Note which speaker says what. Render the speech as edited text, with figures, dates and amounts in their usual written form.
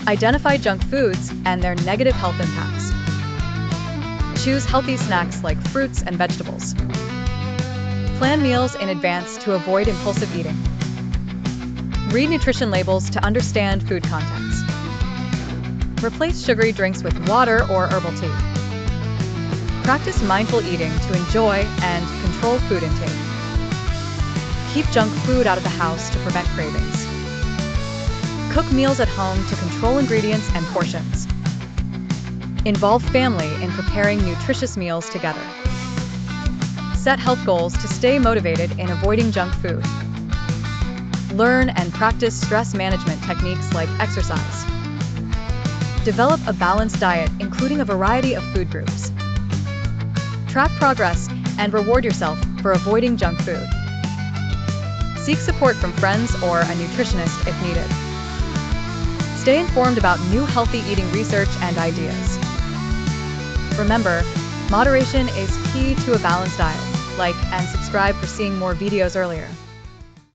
Speaker 1: Identify junk foods and their negative health impacts. Choose healthy snacks like fruits and vegetables. Plan meals in advance to avoid impulsive eating. Read nutrition labels to understand food contents. Replace sugary drinks with water or herbal tea. Practice mindful eating to enjoy and control food intake. Keep junk food out of the house to prevent cravings. Cook meals at home to control ingredients and portions. Involve family in preparing nutritious meals together. Set health goals to stay motivated in avoiding junk food. Learn and practice stress management techniques like exercise. Develop a balanced diet, including a variety of food groups. Track progress and reward yourself for avoiding junk food. Seek support from friends or a nutritionist if needed. Stay informed about new healthy eating research and ideas. Remember, moderation is key to a balanced diet. Like and subscribe for seeing more videos earlier.